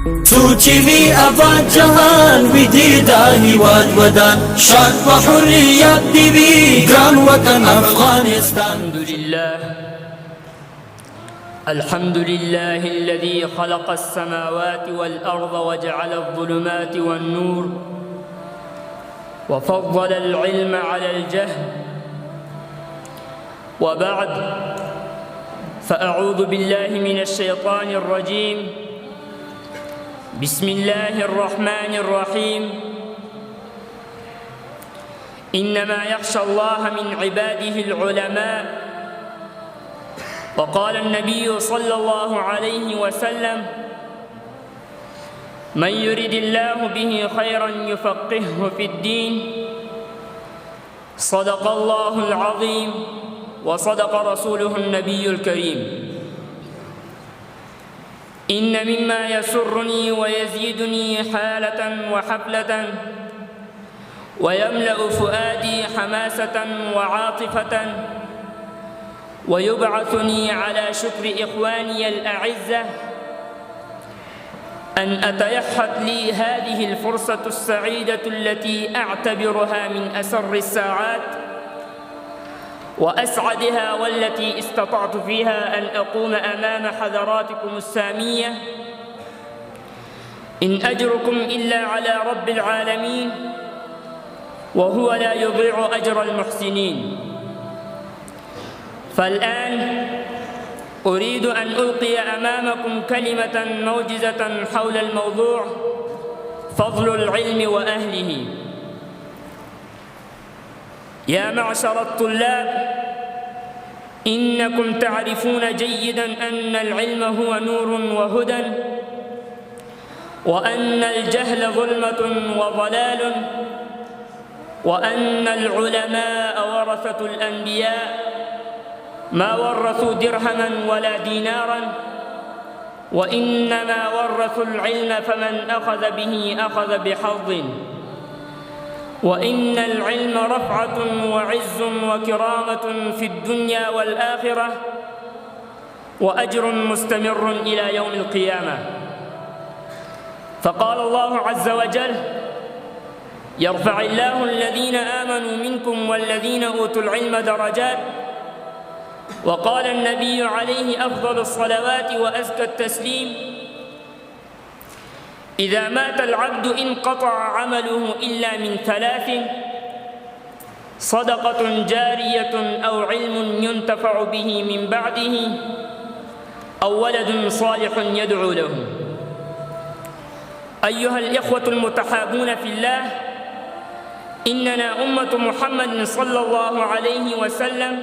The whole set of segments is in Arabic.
سوچی آباد جهان بدیدا هیواد ودان شاد و حریت دیوی گران وطن افغانستان. الحمد لله الذي خلق السماوات والأرض وجعل الظلمات والنور وفضل العلم على الجهل. وبعد، فأعوذ بالله من الشيطان الرجيم. بسم الله الرحمن الرحيم. إنما يخشى الله من عباده العلماء. وقال النبي صلى الله عليه وسلم: من يرد الله به خيرا يفقهه في الدين. صدق الله العظيم وصدق رسوله النبي الكريم. إن مما يسرني ويزيدني حالة وحفلة ويملأ فؤادي حماسة وعاطفة ويبعثني على شكر إخواني الأعزة أن أتيحت لي هذه الفرصة السعيدة التي أعتبرها من أسر الساعات وأسعدها، والتي استطعت فيها أن أقوم أمام حضراتكم السامية. إن أجركم إلا على رب العالمين، وهو لا يضيع أجر المحسنين. فالآن أريد أن ألقي أمامكم كلمة موجزة حول الموضوع فضل العلم وأهله. يا معشر الطلاب، إنكم تعرفون جيداً أن العلم هو نور وهدى، وأن الجهل ظلمة وضلال، وأن العلماء ورثة الأنبياء ما ورثوا درهماً ولا ديناراً، وإنما ورثوا العلم، فمن أخذ به أخذ بحظ. وإن العلم رفعة وعز وكرامة في الدنيا والآخرة، وأجر مستمر إلى يوم القيامة. فقال الله عز وجل: يرفع الله الذين آمنوا منكم والذين أوتوا العلم درجات. وقال النبي عليه أفضل الصلوات وأزكى التسليم: إذا مات العبد انقطع عمله إلا من ثلاث: صدقة جارية أو علم ينتفع به من بعده أو ولد صالح يدعو له. أيها الإخوة المتحابون في الله، إننا أمة محمد صلى الله عليه وسلم،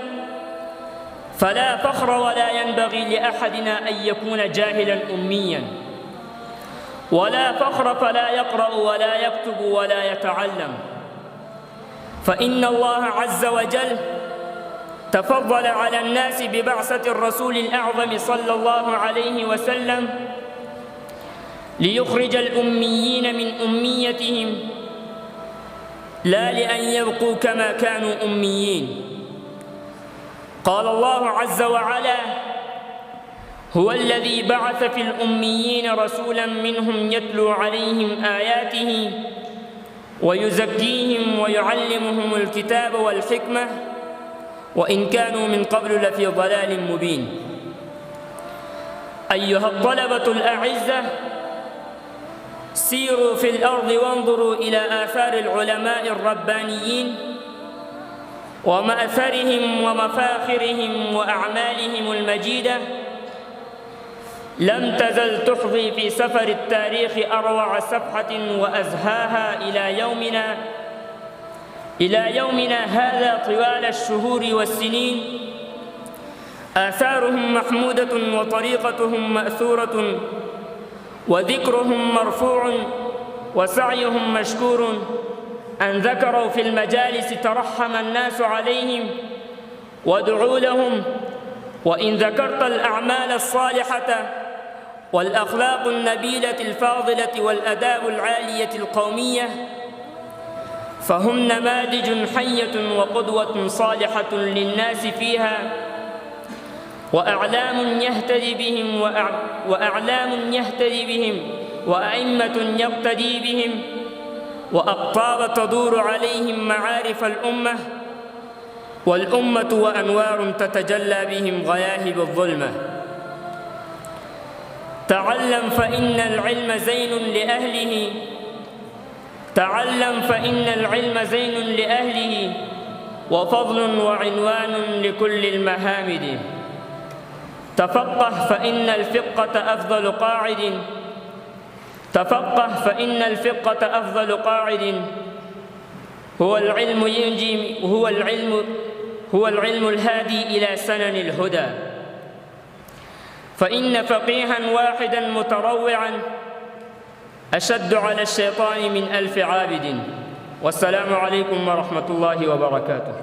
فلا فخر ولا ينبغي لأحدنا أن يكون جاهلاً أمياً، ولا فخر فلا يقرأ ولا يكتب ولا يتعلم. فإن الله عز وجل تفضل على الناس ببعثة الرسول الأعظم صلى الله عليه وسلم ليخرج الأميين من أميتهم، لا لأن يبقوا كما كانوا أميين. قال الله عز وعلا: هو الذي بعث في الأميين رسولاً منهم يتلو عليهم آياته ويزكيهم ويعلمهم الكتاب والحكمة وإن كانوا من قبل لفي ضلال مبين. أيها الطلبة الأعزة، سيروا في الأرض وانظروا إلى آثار العلماء الربانيين ومأثرهم ومفاخرهم وأعمالهم المجيدة. لم تزل تحظي في سفر التاريخ أروع صفحة وأزهاها إلى يومنا هذا طوال الشهور والسنين. آثارهم محمودة وطريقتهم مأثورة وذكرهم مرفوع وسعيهم مشكور. أن ذكروا في المجالس ترحم الناس عليهم وادعوا لهم. وإن ذكرت الأعمال الصالحة والأخلاق النبيلة الفاضلة والأداب العالية القومية، فهم نماذج حية وقدوة صالحة للناس فيها، وأعلام يهتدي بهم وأئمة يقتدي بهم وأقطاب تدور عليهم معارف الأمة، والأمة وأنوار تتجلى بهم غياهب الظلمة. تعلم فإن العلم زين لأهله، تعلم فإن العلم زين لأهله وفضل وعنوان لكل المهامد. تفقه فإن الفقة أفضل قاعد، تفقه فإن الفقة أفضل قاعد. هو العلم ينجي، هو العلم الهادي إلى سنن الهدى. فإن فقيها واحدا متروعا أشد على الشيطان من 1000 عابد. والسلام عليكم ورحمة الله وبركاته.